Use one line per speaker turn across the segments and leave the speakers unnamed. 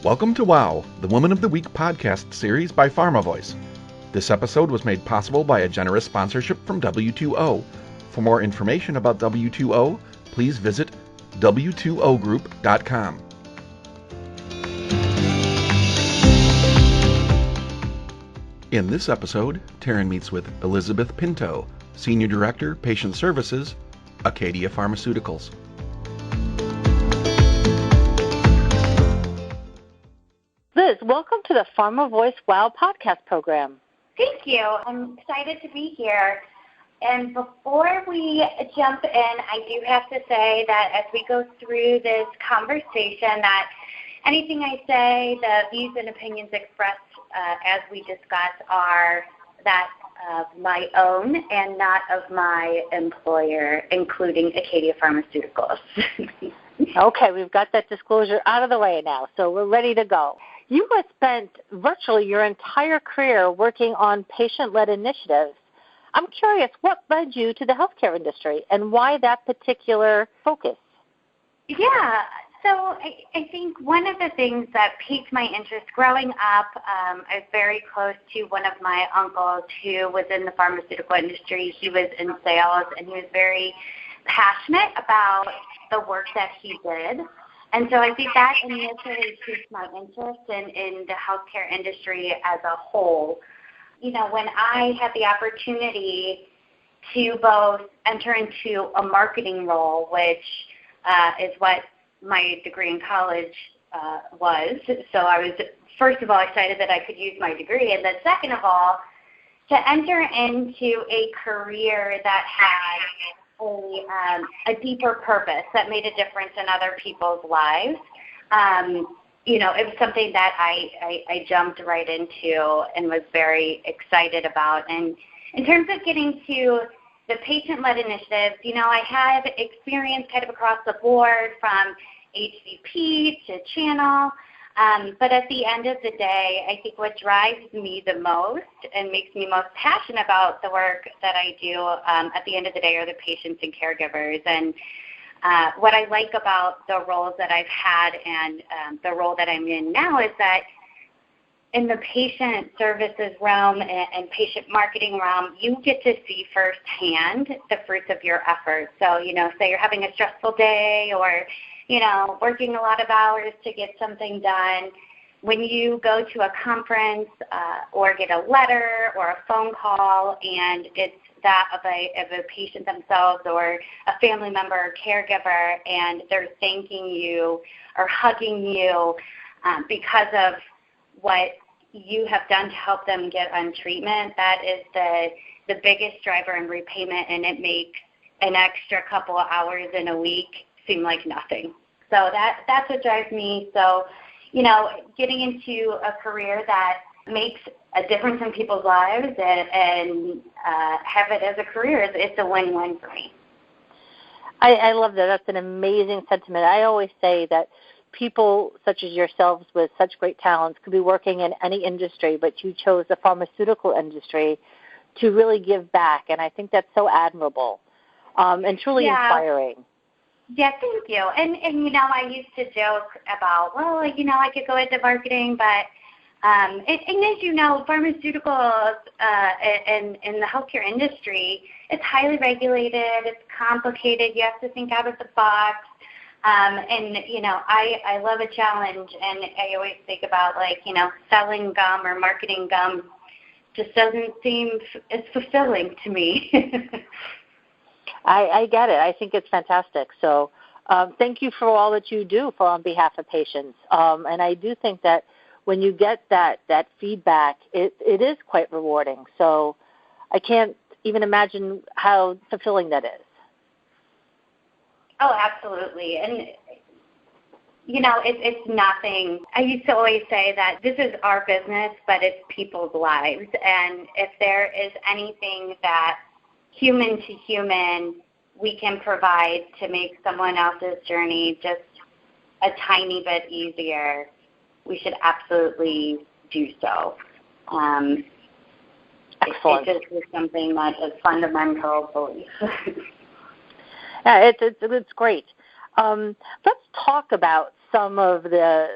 Welcome to WOW, the Woman of the Week podcast series by PharmaVOICE. This episode was made possible by a generous sponsorship from W2O. For more information about W2O, please visit w2ogroup.com. In this episode, Taryn meets with Elizabeth Pinto, Senior Director, Patient Services, Acadia Pharmaceuticals.
Liz, welcome to the PharmaVOICE WOW podcast program.
Thank you. I'm excited to be here. And before we jump in, I do have to say that as we go through this conversation, that anything I say, the views and opinions expressed as we discuss are that of my own and not of my employer, including Acadia Pharmaceuticals.
Okay, we've got that disclosure out of the way now, so we're ready to go. You have spent virtually your entire career working on patient-led initiatives. I'm curious, what led you to the healthcare industry and why that particular focus?
Yeah, so I think one of the things that piqued my interest growing up, I was very close to one of my uncles who was in the pharmaceutical industry. He was in sales, and he was very passionate about the work that he did. And so I think that initially piqued my interest in the healthcare industry as a whole. You know, when I had the opportunity to both enter into a marketing role, which is what my degree in college was. So I was, first of all, excited that I could use my degree. And then second of all, to enter into a career that had a deeper purpose that made a difference in other people's lives. You know, it was something that I jumped right into and was very excited about. And in terms of getting to the patient-led initiatives, you know, I had experience kind of across the board from HCP to channel. But at the end of the day, I think what drives me the most and makes me most passionate about the work that I do at the end of the day are the patients and caregivers. And what I like about the roles that I've had and the role that I'm in now is that in the patient services realm and patient marketing realm, you get to see firsthand the fruits of your efforts. So, you know, say you're having a stressful day or, you know, working a lot of hours to get something done. When you go to a conference or get a letter or a phone call and it's that of a patient themselves or a family member or caregiver and they're thanking you or hugging you because of what you have done to help them get on treatment, that is the biggest driver in repayment, and it makes an extra couple of hours in a week seem like nothing. So that's what drives me. So, you know, getting into a career that makes a difference in people's lives and have it as a career, it's a win-win for me.
I love that. That's an amazing sentiment. I always say that people such as yourselves with such great talents could be working in any industry, but you chose the pharmaceutical industry to really give back, and I think that's so admirable and truly inspiring.
Yeah, thank you. And you know, I used to joke about, well, you know, I could go into marketing, but and as you know, pharmaceuticals and the healthcare industry, it's highly regulated, it's complicated, you have to think out of the box. And, you know, I love a challenge, and I always think about, like, you know, selling gum or marketing gum just doesn't seem as fulfilling to me.
I get it. I think it's fantastic. So thank you for all that you do on behalf of patients. And I do think that when you get that feedback, it is quite rewarding. So I can't even imagine how fulfilling that is.
Oh, absolutely. And, you know, it's nothing. I used to always say that this is our business, but it's people's lives. And if there is anything that human to human we can provide to make someone else's journey just a tiny bit easier, we should absolutely do so.
Excellent.
It just is something that is fundamental belief.
Yeah, it's great. Let's talk about some of the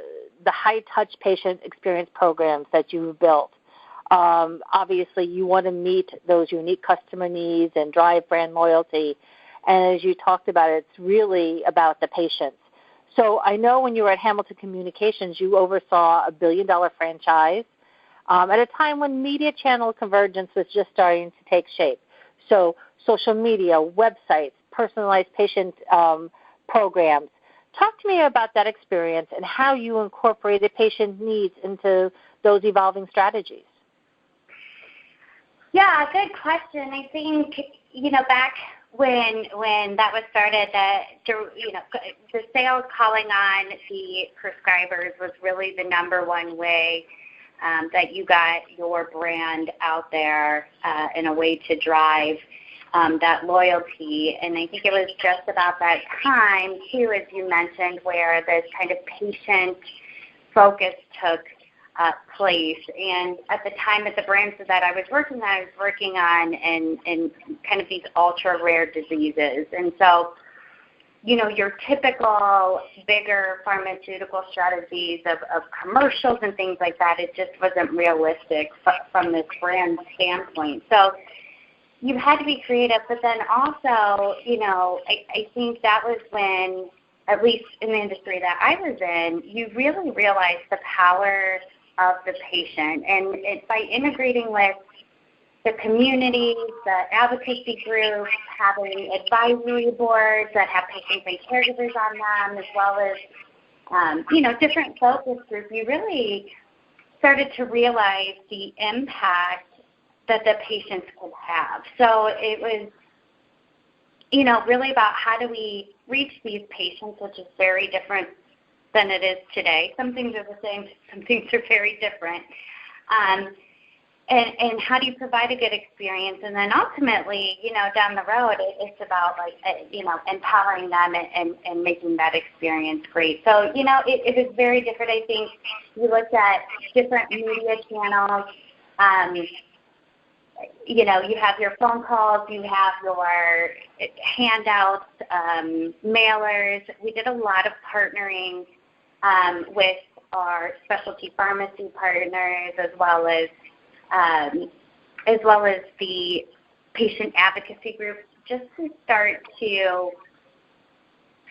the high-touch patient experience programs that you've built. Obviously, you want to meet those unique customer needs and drive brand loyalty. And as you talked about, it's really about the patients. So I know when you were at Hamilton Communications, you oversaw a billion-dollar franchise at a time when media channel convergence was just starting to take shape. So social media, websites, personalized patient programs. Talk to me about that experience and how you incorporated patient needs into those evolving strategies.
Yeah, good question. I think, back when that was started, the sales calling on the prescribers was really the number one way that you got your brand out there in a way to drive that loyalty. And I think it was just about that time, too, as you mentioned, where this kind of patient focus took place. And at the time, at the brands that I was working on and kind of these ultra-rare diseases. And so, your typical bigger pharmaceutical strategies of commercials and things like that, it just wasn't realistic from this brand standpoint. So you had to be creative, but then also, I think that was when, at least in the industry that I was in, you really realized the power of the patient. And by integrating with the community, the advocacy groups, having advisory boards that have patients and caregivers on them, as well as, different focus groups, you really started to realize the impact that the patients could have. So it was, really about how do we reach these patients, which is very different than it is today. Some things are the same, some things are very different. And how do you provide a good experience? And then ultimately, down the road, it's about empowering them and making that experience great. So, it was very different. I think we looked at different media channels. You have your phone calls, you have your handouts, mailers. We did a lot of partnering with our specialty pharmacy partners, as well as the patient advocacy groups, just to start to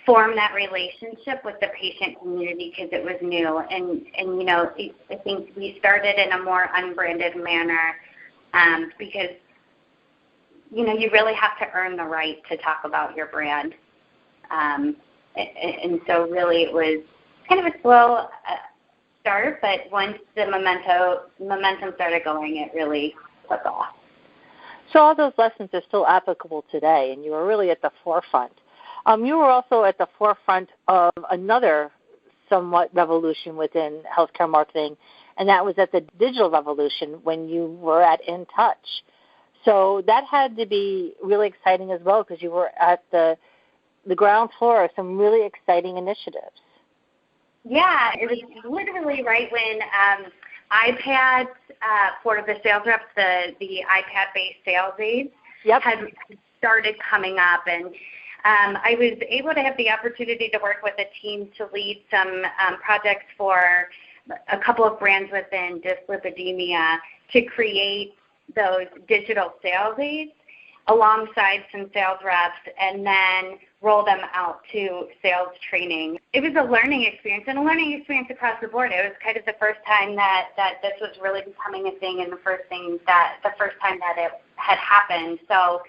form that relationship with the patient community, because it was new. And I think we started in a more unbranded manner because, you really have to earn the right to talk about your brand. And so really it was kind of a slow start, but once the momentum started going, it really took off.
So all those lessons are still applicable today, and you were really at the forefront. You were also at the forefront of another somewhat revolution within healthcare marketing, and that was at the digital revolution when you were at In Touch. So that had to be really exciting as well, because you were at the ground floor of some really exciting initiatives.
Yeah, it was literally right when iPads for the sales reps, the iPad-based sales aids, had started coming up. And I was able to have the opportunity to work with a team to lead some projects for a couple of brands within dyslipidemia to create those digital sales aids alongside some sales reps, and then roll them out to sales training. It was a learning experience, and a learning experience across the board. It was kind of the first time that this was really becoming a thing, and the first time that it had happened. So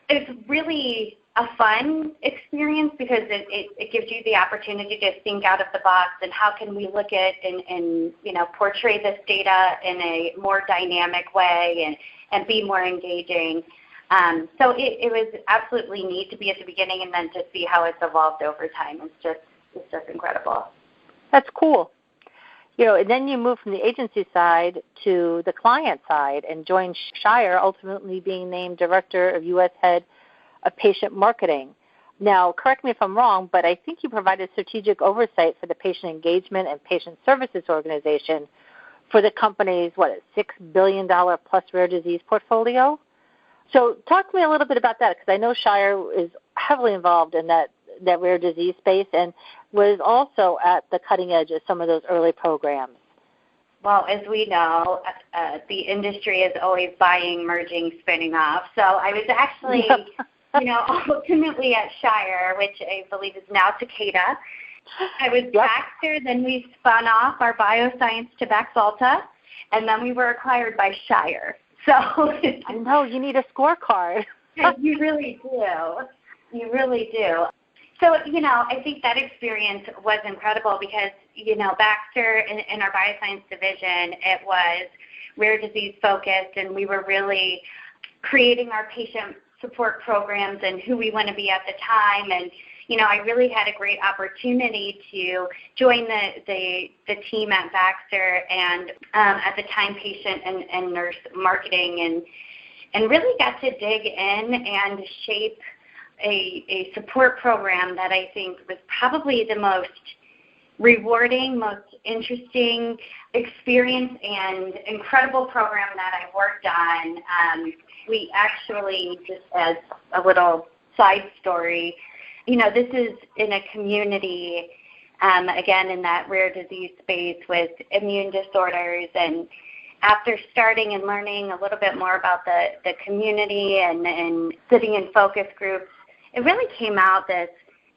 it's really a fun experience, because it gives you the opportunity to think out of the box, and how can we look at and portray this data in a more dynamic way and be more engaging. So it was absolutely neat to be at the beginning, and then to see how it's evolved over time. It's just incredible.
That's cool. And then you moved from the agency side to the client side and joined Shire, ultimately being named Director of U.S. Head of Patient Marketing. Now, correct me if I'm wrong, but I think you provided strategic oversight for the patient engagement and patient services organization for the company's, $6 billion plus rare disease portfolio? So talk to me a little bit about that, because I know Shire is heavily involved in that rare disease space, and was also at the cutting edge of some of those early programs.
Well, as we know, the industry is always buying, merging, spinning off. So I was actually, ultimately at Shire, which I believe is now Takeda. I was Baxter, then we spun off our bioscience to Baxalta, and then we were acquired by Shire. So
I know, you need a scorecard.
You really do. You really do. So, I think that experience was incredible because, Baxter in our bioscience division, it was rare disease focused, and we were really creating our patient support programs and who we want to be at the time. And, I really had a great opportunity to join the team at Baxter and at the time patient and nurse marketing and really got to dig in and shape a support program that I think was probably the most rewarding, most interesting experience and incredible program that I've worked on. We actually, just as a little side story, this is in a community, again, in that rare disease space with immune disorders. And after starting and learning a little bit more about the community and sitting in focus groups, it really came out this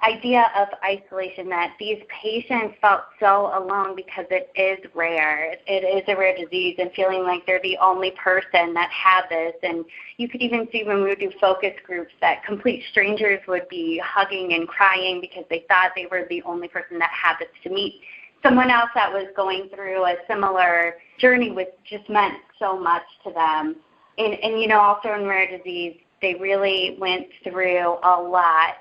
idea of isolation, that these patients felt so alone because it is rare. It is a rare disease, and feeling like they're the only person that had this. And you could even see when we would do focus groups that complete strangers would be hugging and crying because they thought they were the only person that had this to meet someone else that was going through a similar journey, which just meant so much to them. And also in rare disease, they really went through a lot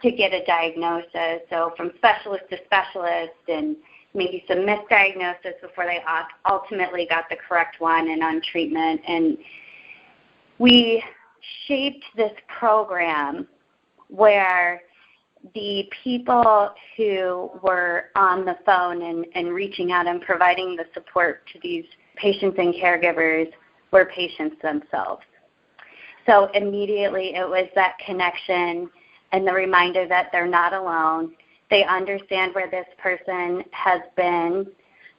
to get a diagnosis, so from specialist to specialist and maybe some misdiagnosis before they ultimately got the correct one and on treatment. And we shaped this program where the people who were on the phone and reaching out and providing the support to these patients and caregivers were patients themselves. So immediately it was that connection and the reminder that they're not alone. They understand where this person has been.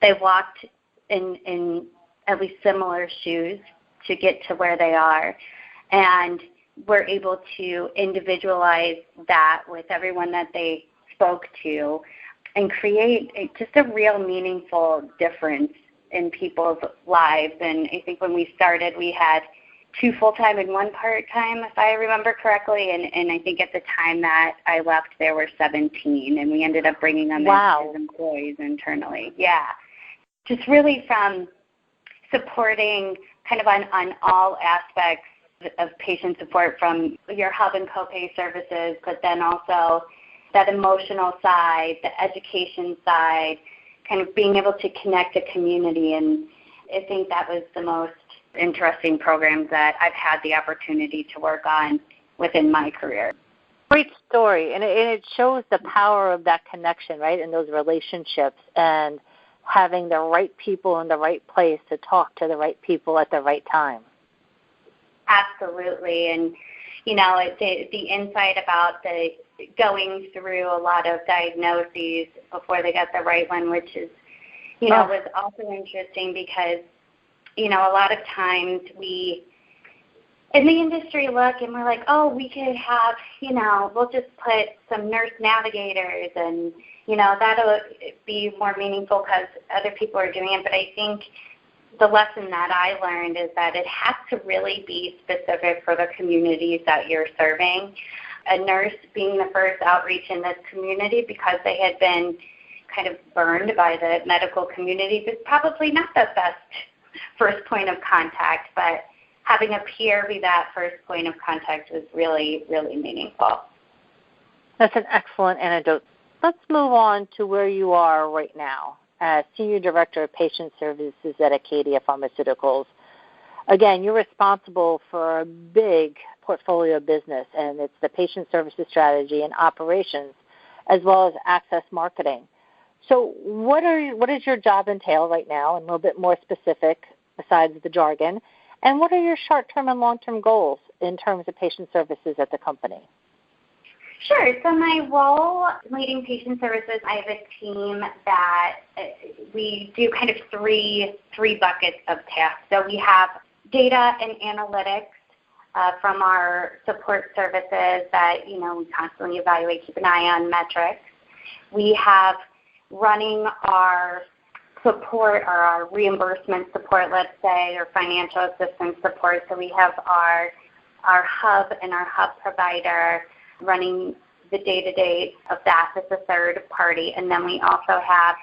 They walked in at least similar shoes to get to where they are. And we're able to individualize that with everyone that they spoke to and create just a real meaningful difference in people's lives. And I think when we started, we had 2 full-time and 1 part-time, if I remember correctly, and I think at the time that I left there were 17, and we ended up bringing them in as employees internally. Yeah, just really from supporting kind of on all aspects of patient support, from your hub and copay services, but then also that emotional side, the education side, kind of being able to connect a community. And I think that was the most interesting programs that I've had the opportunity to work on within my career.
Great story, and it shows the power of that connection, right, and those relationships and having the right people in the right place to talk to the right people at the right time.
Absolutely, and the insight about the going through a lot of diagnoses before they got the right one, which is, was also interesting because a lot of times we in the industry look and we're like, oh, we could have, we'll just put some nurse navigators and, that'll be more meaningful because other people are doing it. But I think the lesson that I learned is that it has to really be specific for the communities that you're serving. A nurse being the first outreach in this community because they had been kind of burned by the medical communities is probably not the best first point of contact, but having a peer be that first point of contact was really, really meaningful.
That's an excellent anecdote. Let's move on to where you are right now as Senior Director of Patient Services at Acadia Pharmaceuticals. Again, you're responsible for a big portfolio of business, and it's the patient services strategy and operations, as well as access marketing. So what does your job entail right now, and a little bit more specific besides the jargon, and what are your short-term and long-term goals in terms of patient services at the company?
Sure. So my role leading patient services, I have a team that we do kind of three buckets of tasks. So we have data and analytics from our support services that, we constantly evaluate, keep an eye on metrics. We have running our support or our reimbursement support, let's say, or financial assistance support. So we have our hub and our hub provider running the day-to-day of that as a third party. And then we also have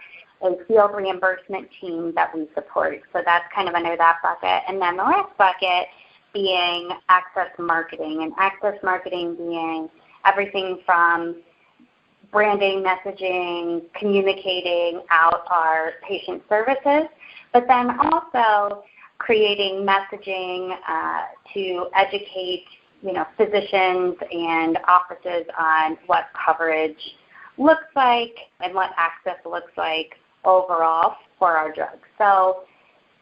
a field reimbursement team that we support. So that's kind of under that bucket. And then the last bucket being access marketing, and access marketing being everything from branding, messaging, communicating out our patient services, but then also creating messaging to educate, physicians and offices on what coverage looks like and what access looks like overall for our drugs. So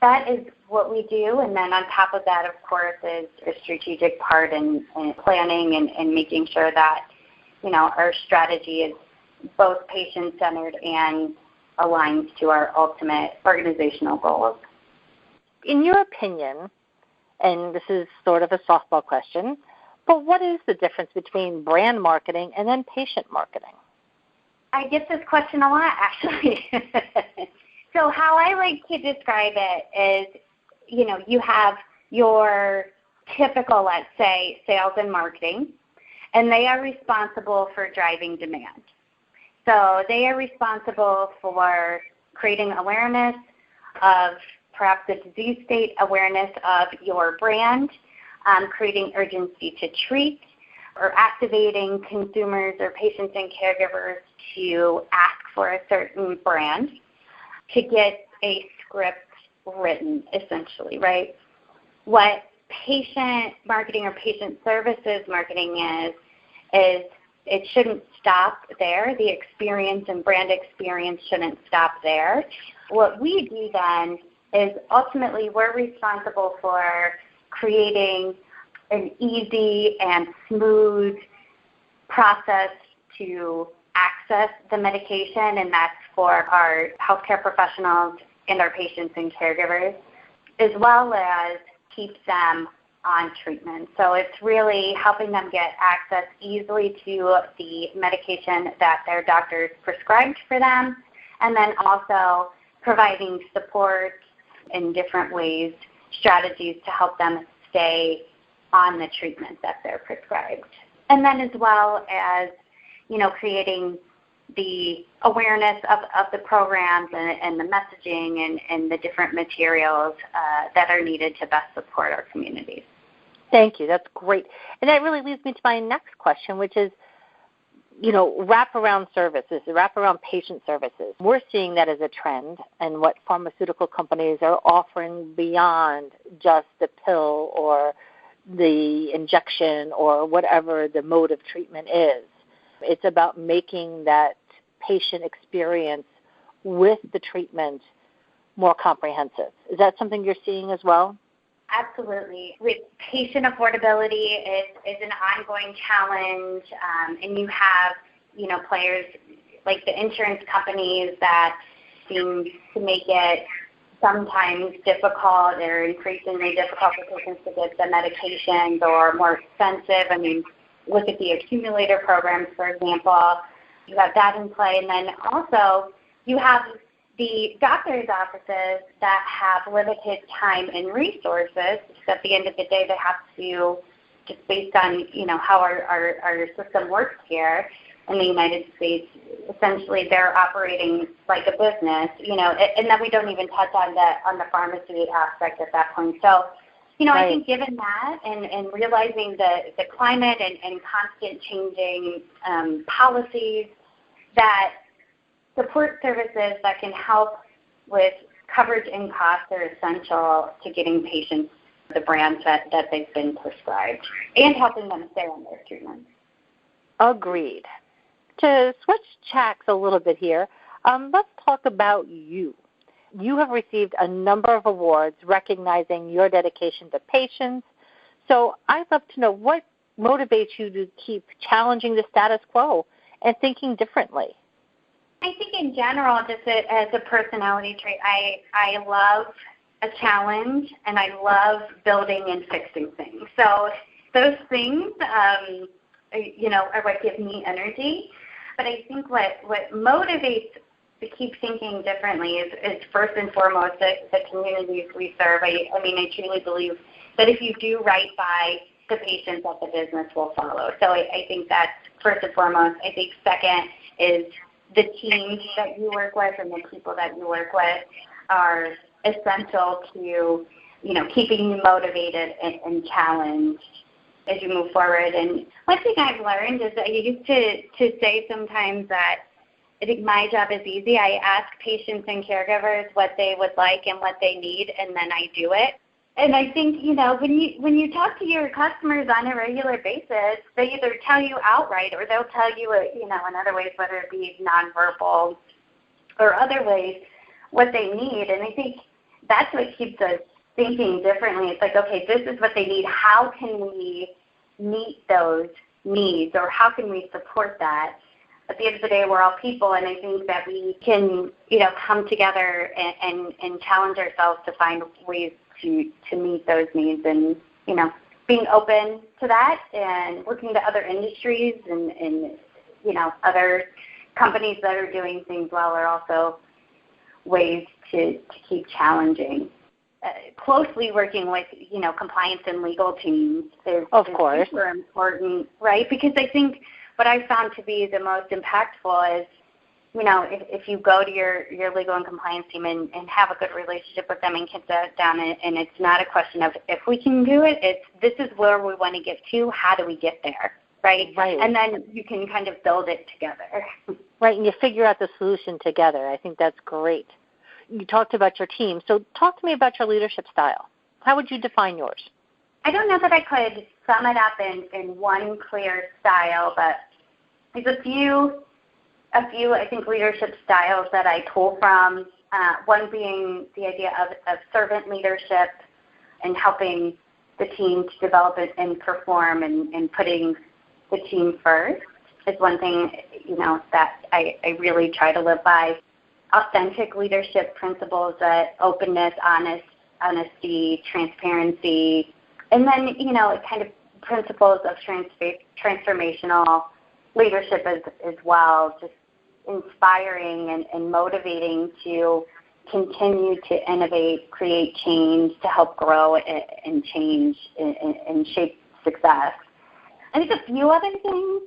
that is what we do, and then on top of that, of course, is a strategic part in planning and making sure that, our strategy is both patient-centered and aligns to our ultimate organizational goals.
In your opinion, and this is sort of a softball question, but what is the difference between brand marketing and then patient marketing?
I get this question a lot, actually. So how I like to describe it is, you have your typical, let's say, sales and marketing, and they are responsible for driving demand. So they are responsible for creating awareness of perhaps the disease state, awareness of your brand, creating urgency to treat, or activating consumers or patients and caregivers to ask for a certain brand to get a script written, essentially, right? What patient marketing or patient services marketing is it shouldn't stop there. The experience and brand experience shouldn't stop there. What we do then is ultimately we're responsible for creating an easy and smooth process to access the medication, and that's for our healthcare professionals and our patients and caregivers, as well as keep them on treatment. So it's really helping them get access easily to the medication that their doctors prescribed for them, and then also providing support in different ways, strategies to help them stay on the treatment that they're prescribed. And then as well as, creating the awareness of the programs and the messaging and the different materials that are needed to best support our communities.
Thank you. That's great. And that really leads me to my next question, which is, wraparound services, wraparound patient services. We're seeing that as a trend, and what pharmaceutical companies are offering beyond just the pill or the injection or whatever the mode of treatment is. It's about making that patient experience with the treatment more comprehensive. Is that something you're seeing as well?
Absolutely. With patient affordability, is an ongoing challenge, and you have, players like the insurance companies that seem to make it sometimes difficult or increasingly difficult for patients to get the medications or more expensive. I mean, look at the accumulator programs, for example. You have that in play. And then also you have the doctor's offices that have limited time and resources, because at the end of the day they have to, just based on, how our system works here in the United States, essentially they're operating like a business, and then we don't even touch on the pharmacy aspect at that point. So, right. I think given that and realizing the climate and constant changing policies, that support services that can help with coverage and costs are essential to getting patients the brands that they've been prescribed and helping them stay on their treatment.
Agreed. To switch tracks a little bit here, let's talk about you. You have received a number of awards recognizing your dedication to patients. So I'd love to know, what motivates you to keep challenging the status quo and thinking differently?
I think in general, just as a personality trait, I love a challenge, and I love building and fixing things. So those things, are what give me energy. But I think what motivates to keep thinking differently is first and foremost the communities we serve. I truly believe that if you do right by the patients, that the business will follow. So I think that's first and foremost. I think second is the teams that you work with and the people that you work with are essential to, keeping you motivated and challenged as you move forward. And one thing I've learned is that I used to say sometimes that I think my job is easy. I ask patients and caregivers what they would like and what they need, and then I do it. And I think, when you talk to your customers on a regular basis, they either tell you outright or they'll tell you, in other ways, whether it be nonverbal or other ways, what they need. And I think that's what keeps us thinking differently. It's like, okay, this is what they need. How can we meet those needs, or how can we support that? At the end of the day, we're all people, and I think that we can, come together and challenge ourselves to find ways to meet those needs, and, being open to that and looking to other industries and other companies that are doing things well are also ways to keep challenging. Closely working with, compliance and legal teams is super important, right? Because I think what I've found to be the most impactful is, if you go to your legal and compliance team and have a good relationship with them and get that down, and it's not a question of if we can do it, it's this is where we want to get to, how do we get there, right?
Right.
And then you can kind of build it together.
Right, and you figure out the solution together. I think that's great. You talked about your team, so talk to me about your leadership style. How would you define yours?
I don't know that I could sum it up in one clear style, but there's a few, I think, leadership styles that I pull from, one being the idea of servant leadership and helping the team to develop it and perform and putting the team first is one thing, that I really try to live by. Authentic leadership principles, that openness, honesty, transparency, and then, kind of principles of transformational leadership as well, just inspiring and motivating to continue to innovate, create change, to help grow and change and shape success. I think a few other things.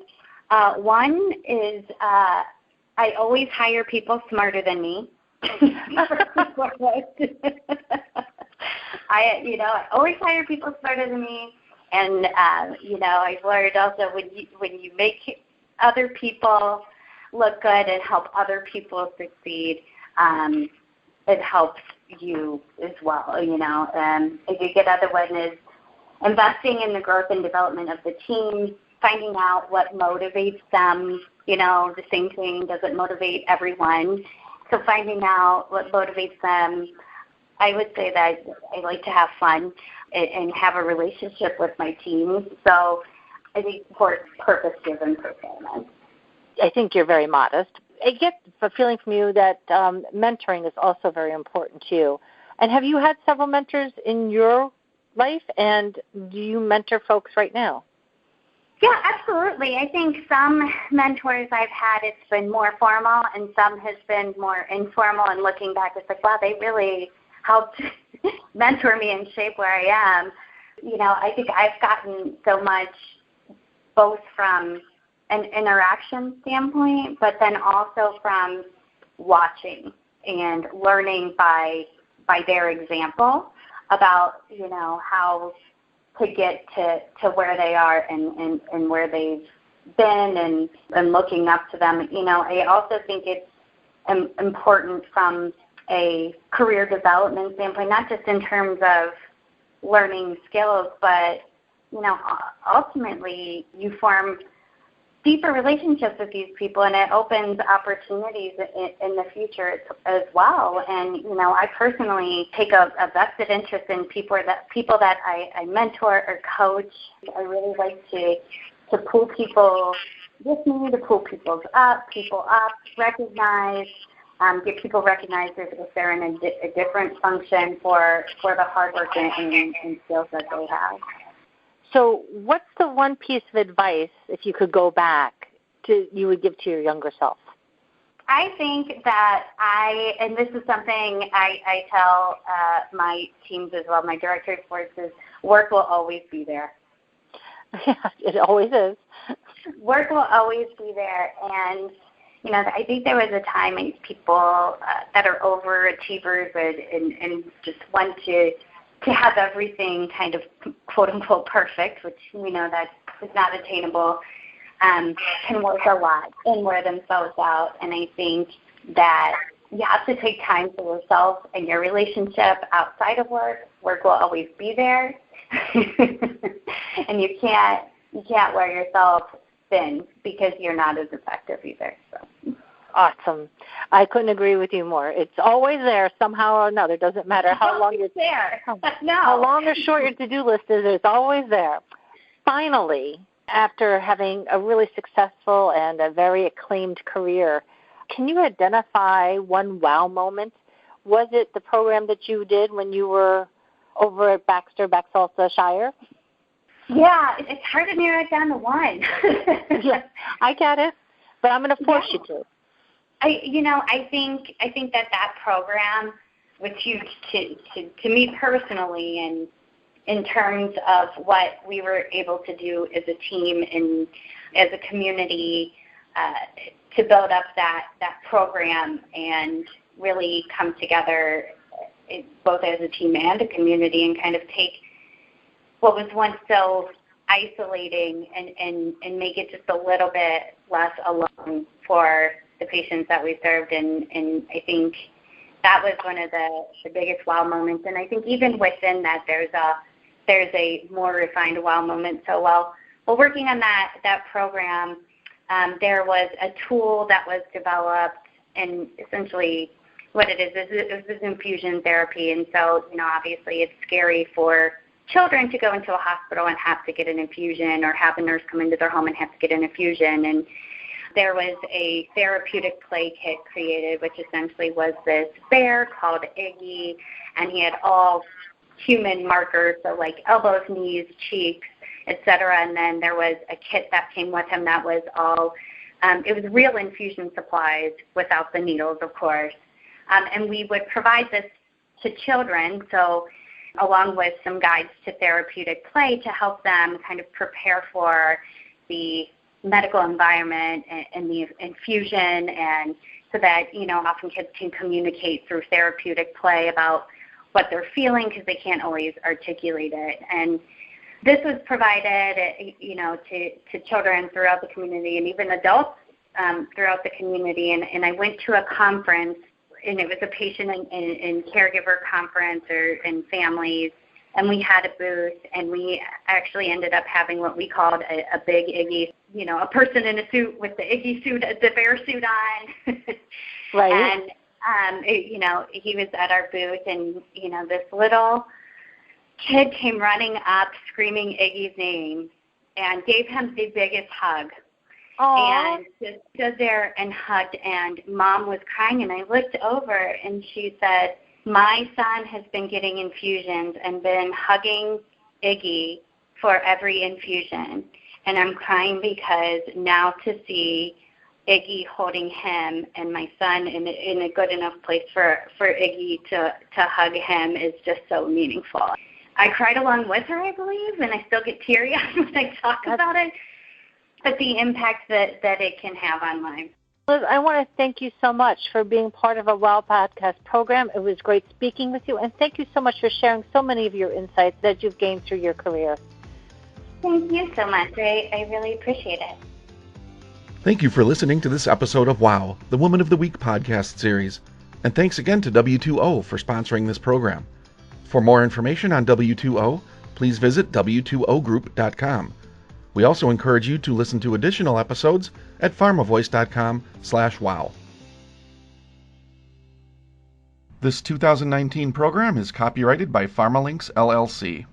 One is I always hire people smarter than me. I always hire people smarter than me, and I've learned also when you make other people look good and help other people succeed, it helps you as well. I think another one is investing in the growth and development of the team, finding out what motivates them. The same thing doesn't motivate everyone. So finding out what motivates them. I would say that I like to have fun and have a relationship with my team. So I think purpose-driven performance.
I think you're very modest. I get a feeling from you that mentoring is also very important to you. And have you had several mentors in your life, and do you mentor folks right now?
Yeah, absolutely. I think some mentors I've had, it's been more formal, and some has been more informal. And looking back, it's like, wow, they really helped mentor me and shape where I am. I think I've gotten so much both from an interaction standpoint, but then also from watching and learning by their example about, how to get to where they are and where they've been and looking up to them. I also think it's important from a career development standpoint, not just in terms of learning skills, but, ultimately you form deeper relationships with these people, and it opens opportunities in the future as well. And, I personally take a vested interest in people that I mentor or coach. I really like to pull people with me, to pull people up, recognize, get people recognized if they're in a different function for the hard work and skills that they have.
So what's the one piece of advice, if you could go back, you would give to your younger self?
I think that and this is something I tell my teams as well, my director of sports, is work will always be there.
Yeah, it always is.
Work will always be there. And, I think there was a time when people that are overachievers and just want to have everything kind of quote-unquote perfect, which we know that is not attainable, can work a lot and wear themselves out. And I think that you have to take time for yourself and your relationship outside of work. Work will always be there. And you can't wear yourself thin because you're not as effective either. So.
Awesome. I couldn't agree with you more. It's always there somehow or another. It doesn't matter how long
it's there. No.
How long or short your to-do list is, it's always there. Finally, after having a really successful and a very acclaimed career, can you identify one wow moment? Was it the program that you did when you were over at Baxter-Baxalta Shire?
Yeah, it's hard to narrow it down to one.
Yeah, I get it, but I'm going to force you to.
I think that program was huge to me personally, and in terms of what we were able to do as a team and as a community to build up that program and really come together both as a team and a community and kind of take what was once so isolating and make it just a little bit less alone for the patients that we served. And I think that was one of the biggest wow moments. And I think even within that, there's a more refined wow moment. So while working on that program, there was a tool that was developed, and essentially what it is infusion therapy. And so, obviously it's scary for children to go into a hospital and have to get an infusion, or have a nurse come into their home and have to get an infusion. And there was a therapeutic play kit created, which essentially was this bear called Iggy, and he had all human markers, so like elbows, knees, cheeks, etc. And then there was a kit that came with him that was all, it was real infusion supplies without the needles, of course. And we would provide this to children, so along with some guides to therapeutic play to help them kind of prepare for the medical environment and the infusion, and so that, often kids can communicate through therapeutic play about what they're feeling because they can't always articulate it. And this was provided, to children throughout the community and even adults throughout the community. And I went to a conference, and it was a patient and caregiver conference and families, and we had a booth, and we actually ended up having what we called a big Iggy, a person in a suit with the Iggy suit, the bear suit on.
Right.
And, he was at our booth, and, this little kid came running up screaming Iggy's name and gave him the biggest hug. Aww. And just stood there and hugged, and Mom was crying, and I looked over, and she said, "My son has been getting infusions and been hugging Iggy for every infusion, and I'm crying because now to see Iggy holding him and my son in a good enough place for Iggy to hug him is just so meaningful." I cried along with her, I believe, and I still get teary-eyed when I talk about it. But the impact that it can have on lives.
Liz, I want to thank you so much for being part of a WOW podcast program. It was great speaking with you, and thank you so much for sharing so many of your insights that you've gained through your career.
Thank you so much. I really appreciate it.
Thank you for listening to this episode of WOW, the Woman of the Week podcast series. And thanks again to W2O for sponsoring this program. For more information on W2O, please visit W2Ogroup.com. We also encourage you to listen to additional episodes at pharmavoice.com/wow. This 2019 program is copyrighted by PharmaLinks LLC.